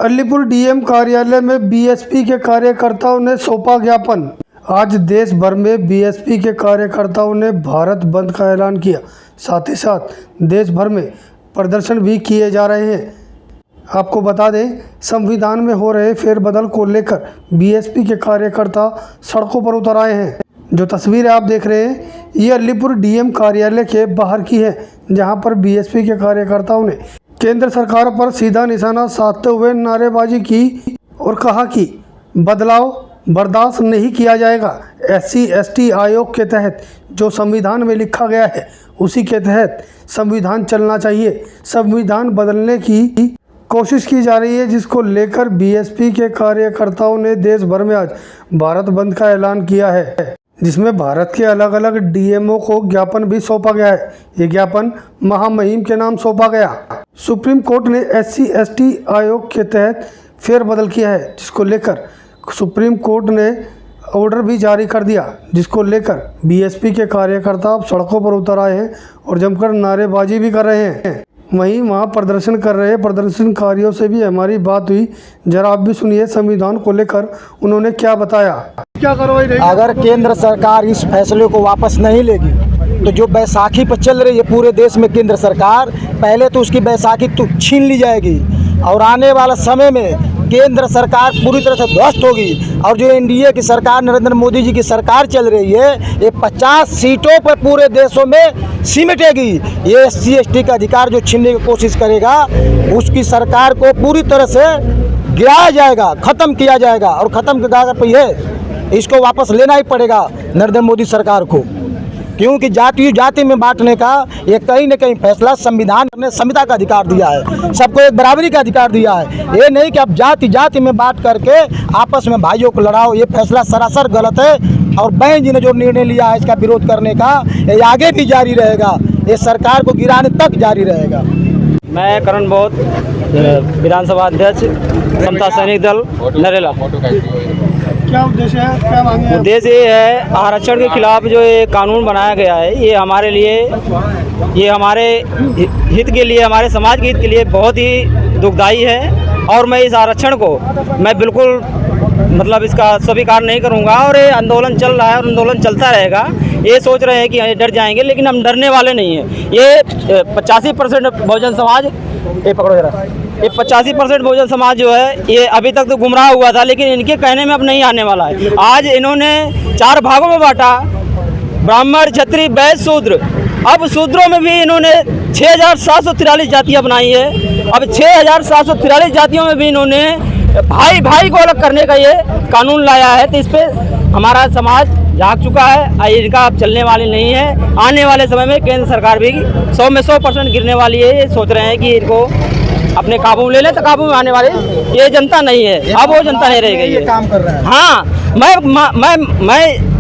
Alipur DM कार्यालय में BSP के कार्यकर्ताओं ने सौंपा ज्ञापन। आज देश भर में बीएसपी के कार्यकर्ताओं ने भारत बंद का ऐलान किया। साथ ही साथ देश भर में प्रदर्शन भी किए जा रहे हैं। आपको बता दें, संविधान में हो रहे फेरबदल को लेकर बीएसपी के कार्यकर्ता सड़कों पर उतर आए हैं। जो तस्वीरें आप देख रहे हैं, ये अलीपुर डीएम कार्यालय के बाहर की है, जहां पर बीएसपी के कार्यकर्ताओं ने केंद्र सरकार पर सीधा निशाना साधते हुए नारेबाजी की और कहा कि बदलाव बर्दाश्त नहीं किया जाएगा। SC/ST आयोग के तहत जो संविधान में लिखा गया है, उसी के तहत संविधान चलना चाहिए। संविधान बदलने की कोशिश की जा रही है, जिसको लेकर बीएसपी के कार्यकर्ताओं ने देश भर में आज भारत बंद का ऐलान किया है, जिसमें भारत के अलग अलग डीएमओ को ज्ञापन भी सौंपा गया है। ये ज्ञापन महामहिम के नाम सौंपा गया। सुप्रीम कोर्ट ने SC/ST आयोग के तहत फेरबदल किया है, जिसको लेकर सुप्रीम कोर्ट ने ऑर्डर भी जारी कर दिया, जिसको लेकर बीएसपी के कार्यकर्ता अब सड़कों पर उतर आए हैं और जमकर नारेबाजी भी कर रहे हैं। वहीं वहां प्रदर्शन कर रहे प्रदर्शनकारियों से भी हमारी बात हुई। जरा आप भी सुनिए संविधान को लेकर उन्होंने क्या बताया। क्या कार्रवाई रहेगी? अगर केंद्र सरकार इस फैसले को वापस नहीं लेगी तो जो बैसाखी पर चल रही है पूरे देश में केंद्र सरकार, पहले तो उसकी बैसाखी तो छीन ली जाएगी और आने वाला समय में केंद्र सरकार पूरी तरह से ध्वस्त होगी। और जो एनडीए की सरकार, नरेंद्र मोदी जी की सरकार चल रही है, ये 50 सीटों पर पूरे देशों में सिमटेगी। ये SC/ST का अधिकार जो छीनने की कोशिश करेगा, उसकी सरकार को पूरी तरह से गिराया जाएगा, ख़त्म किया जाएगा। और ख़त्म के कागज़ पर ये इसको वापस लेना ही पड़ेगा नरेंद्र मोदी सरकार को, क्योंकि जाति में बांटने का ये कहीं न कहीं फैसला संविधान ने समता का अधिकार दिया है, सबको एक बराबरी का अधिकार दिया है। ये नहीं कि आप जाति में बांट करके आपस में भाइयों को लड़ाओ, ये फैसला सरासर गलत है। और बहन जी ने जो निर्णय लिया है इसका विरोध करने का, ये आगे भी जारी रहेगा, ये सरकार को गिराने तक जारी रहेगा। मैं करण बौद्ध, विधानसभा अध्यक्ष, समता सैनिक दल नरेला। क्या उद्देश्य है, क्या मांगे हैं? उद्देश्य ये है, आरक्षण के खिलाफ जो ये कानून बनाया गया है, ये हमारे लिए, ये हमारे हित के लिए, हमारे समाज के हित के लिए बहुत ही दुखदायी है। और मैं इस आरक्षण को मैं बिल्कुल मतलब इसका स्वीकार नहीं करूंगा। और ये आंदोलन चल रहा है और आंदोलन चलता रहेगा। ये सोच रहे हैं कि डर जाएंगे, लेकिन हम डरने वाले नहीं हैं। ये 85% बहुजन समाज, ये पकड़ो जरा, ये 85% बहुजन समाज जो है, ये अभी तक तो गुमराह हुआ था, लेकिन इनके कहने में अब नहीं आने वाला है। आज इन्होंने 4 भागों में बांटा, ब्राह्मण, क्षत्रिय, वैश्य, शूद्र। अब शूद्रों में भी इन्होंने 6743 जातियाँ बनाई है। अब 6743 जातियों में भी इन्होंने भाई को अलग करने का ये कानून लाया है। तो इस पर हमारा समाज जाग चुका है। इनका अब चलने वाली नहीं है। आने वाले समय में केंद्र सरकार भी 100 में 100% गिरने वाली है। ये सोच रहे हैं कि इनको अपने काबू में ले लें, तो काबू में आने वाले ये जनता नहीं है। अब वो जनता नहीं रह गई है। काम कर रहा है। हाँ, मैं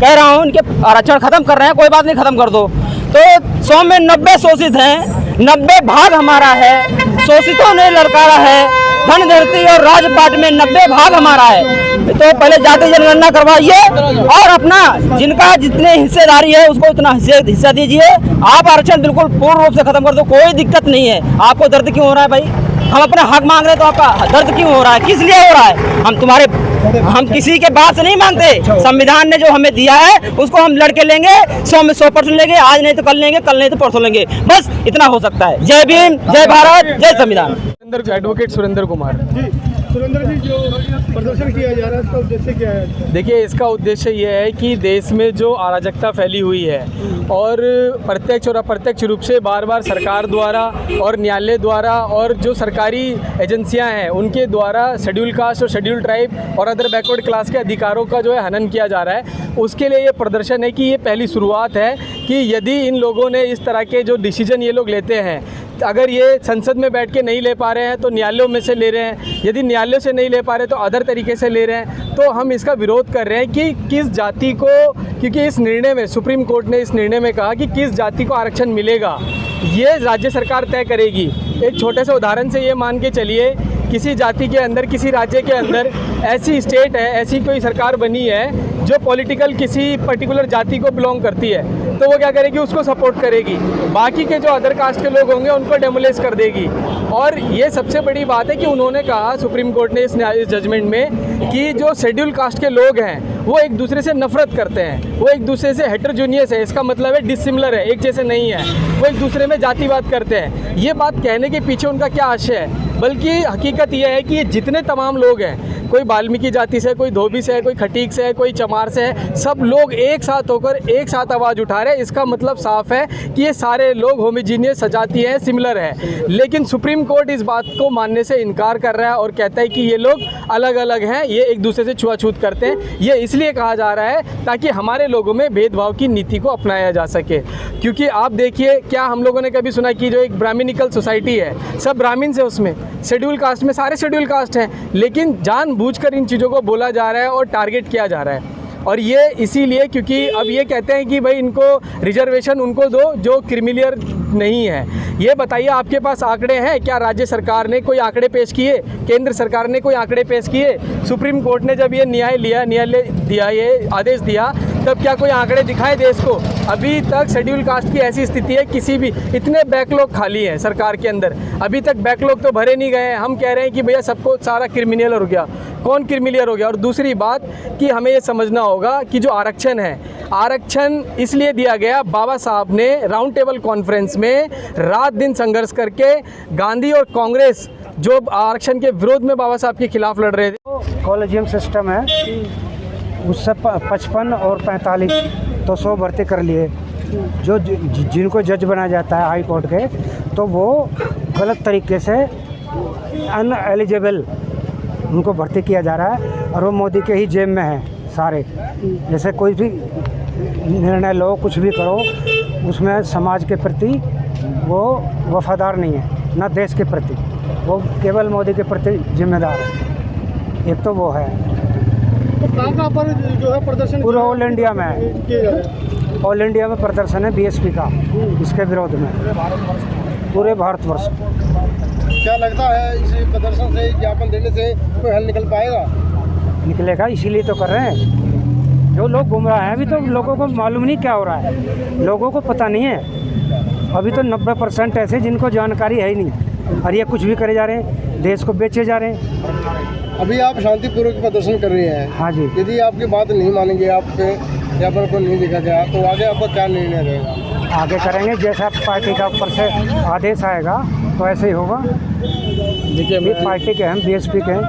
कह रहा हूँ, इनके आरक्षण खत्म कर रहे हैं, कोई बात नहीं, खत्म कर दो। तो 100 में 90 शोषित हैं, 90 भाग हमारा है। शोषितों ने ललकारा है, धन धरती और राजपाट में 90 भाग हमारा है। तो पहले जाति जनगणना करवाइए और अपना जिनका जितने हिस्सेदारी है उसको उतना हिस्सा दीजिए। आप आरक्षण बिल्कुल पूर्ण रूप से खत्म कर दो, कोई दिक्कत नहीं है। आपको दर्द क्यों हो रहा है भाई? हम अपना हक मांग रहे हैं, तो आपका दर्द क्यों हो रहा है? किस लिए हो रहा है? हम किसी के बात से नहीं मांगते। संविधान ने जो हमें दिया है उसको हम लड़के लेंगे, 100 में 100% लेंगे। आज नहीं तो कल लेंगे, कल नहीं तो परसों लेंगे। बस इतना हो सकता है। जय भीम, जय भारत, जय संविधान। एडवोकेट सुरेंद्र कुमार जी, सुरेंद्र जी, जो प्रदर्शन किया जा रहा है, इसका उद्देश्य क्या है? देखिए, इसका उद्देश्य ये है कि देश में जो अराजकता फैली हुई है और प्रत्यक्ष और अप्रत्यक्ष रूप से बार बार सरकार द्वारा और न्यायालय द्वारा और जो सरकारी एजेंसियां हैं उनके द्वारा शेड्यूल कास्ट और शेड्यूल ट्राइब और अदर बैकवर्ड क्लास के अधिकारों का जो है हनन किया जा रहा है, उसके लिए ये प्रदर्शन है कि ये पहली शुरुआत है कि यदि इन लोगों ने इस तरह के जो डिसीजन ये लोग लेते हैं, अगर ये संसद में बैठ के नहीं ले पा रहे हैं तो न्यायालयों में से ले रहे हैं, यदि न्यायालयों से नहीं ले पा रहे तो अदर तरीके से ले रहे हैं, तो हम इसका विरोध कर रहे हैं कि किस जाति को, क्योंकि इस निर्णय में सुप्रीम कोर्ट ने इस निर्णय में कहा कि किस जाति को आरक्षण मिलेगा, ये राज्य सरकार तय करेगी। एक छोटे से उदाहरण से ये मान के चलिए, किसी जाति के अंदर, किसी राज्य के अंदर ऐसी स्टेट है, ऐसी कोई सरकार बनी है जो पॉलिटिकल किसी पर्टिकुलर जाति को बिलोंग करती है तो वो क्या करेगी, उसको सपोर्ट करेगी। बाकी के जो अदर कास्ट के लोग होंगे उनको डेमोलिश कर देगी। और ये सबसे बड़ी बात है कि उन्होंने कहा सुप्रीम कोर्ट ने इस जजमेंट में कि जो शेड्यूल कास्ट के लोग हैं वो एक दूसरे से नफरत करते हैं, वो एक दूसरे से हेटेरोजेनियस है, इसका मतलब है डिसिमिलर है, एक जैसे नहीं है, वो एक दूसरे में जातिवाद करते हैं। ये बात कहने के पीछे उनका क्या आशय है, बल्कि हकीकत यह है कि ये जितने तमाम लोग हैं, कोई वाल्मीकि जाति से, कोई धोबी से है, कोई खटीक से है, कोई चमार से है, सब लोग एक साथ होकर एक साथ आवाज़ उठा रहे हैं। इसका मतलब साफ है कि ये सारे लोग होमोजीनियस सजाती हैं, सिमिलर है। लेकिन सुप्रीम कोर्ट इस बात को मानने से इनकार कर रहा है और कहता है कि ये लोग अलग अलग हैं, ये एक दूसरे से छुआछूत करते हैं। ये इसलिए कहा जा रहा है ताकि हमारे लोगों में भेदभाव की नीति को अपनाया जा सके। क्योंकि आप देखिए, क्या हम लोगों ने कभी सुना कि जो एक ब्राह्मणिकल सोसाइटी है, सब ब्राह्मण से, उसमें शेड्यूल कास्ट में सारे शेड्यूल कास्ट हैं, लेकिन जानबूझकर इन चीज़ों को बोला जा रहा है और टारगेट किया जा रहा है। और ये इसीलिए क्योंकि अब ये कहते हैं कि भाई इनको रिजर्वेशन उनको दो जो क्रिमिलियर नहीं है। ये बताइए, आपके पास आंकड़े हैं क्या? राज्य सरकार ने कोई आंकड़े पेश किए? केंद्र सरकार ने कोई आंकड़े पेश किए? सुप्रीम कोर्ट ने जब ये न्यायालय दिया, ये आदेश दिया, तब क्या कोई आंकड़े दिखाए देश को? अभी तक शेड्यूल कास्ट की ऐसी स्थिति है, किसी भी इतने बैकलॉग खाली हैं सरकार के अंदर, अभी तक बैकलॉग तो भरे नहीं गए हैं। हम कह रहे हैं कि भैया सबको सारा क्रिमिनल हो गया, कौन क्रिमिनल हो गया? और दूसरी बात कि हमें ये समझना होगा कि जो आरक्षण है, आरक्षण इसलिए दिया गया, बाबा साहब ने राउंड टेबल कॉन्फ्रेंस में रात दिन संघर्ष करके तो और कांग्रेस जो आरक्षण के विरोध में बाबा साहब के खिलाफ लड़ रहे थे। कॉलेजियम सिस्टम है, उससे 55 और 45 तो 100 भर्ती कर लिए। जो जिनको जज बनाया जाता है हाई कोर्ट के, तो वो गलत तरीके से अनएलिजिबल उनको भर्ती किया जा रहा है और वो मोदी के ही जेब में है सारे। जैसे कोई भी निर्णय लो, कुछ भी करो, उसमें समाज के प्रति वो वफादार नहीं है, ना देश के प्रति, वो केवल मोदी के प्रति जिम्मेदार है। एक तो वो है। तो कहाँ पर जो है प्रदर्शन पूरा ऑल इंडिया में है, ऑल इंडिया में प्रदर्शन है बीएसपी का इसके विरोध में, पूरे भारतवर्ष। क्या लगता है इस प्रदर्शन से, ज्ञापन देने से कोई हल निकल पाएगा? निकलेगा, इसीलिए तो कर रहे हैं। जो लोग गुमराह हैं, अभी तो लोगों को मालूम नहीं क्या हो रहा है, लोगों को पता नहीं है। अभी तो 90% ऐसे जिनको जानकारी है ही नहीं, और ये कुछ भी करे जा रहे हैं, देश को बेचे जा रहे हैं। अभी आप शांतिपूर्वक प्रदर्शन कर रहे हैं। हाँ जी। यदि आपकी बात नहीं मानेंगे, आपके ज्ञापन को नहीं देखा गया, तो आगे आपका क्या निर्णय रहेगा? आगे करेंगे, जैसा पार्टी का ऊपर से आदेश आएगा तो ऐसे ही होगा। देखिए, पार्टी के हैं, बीएसपी के हैं।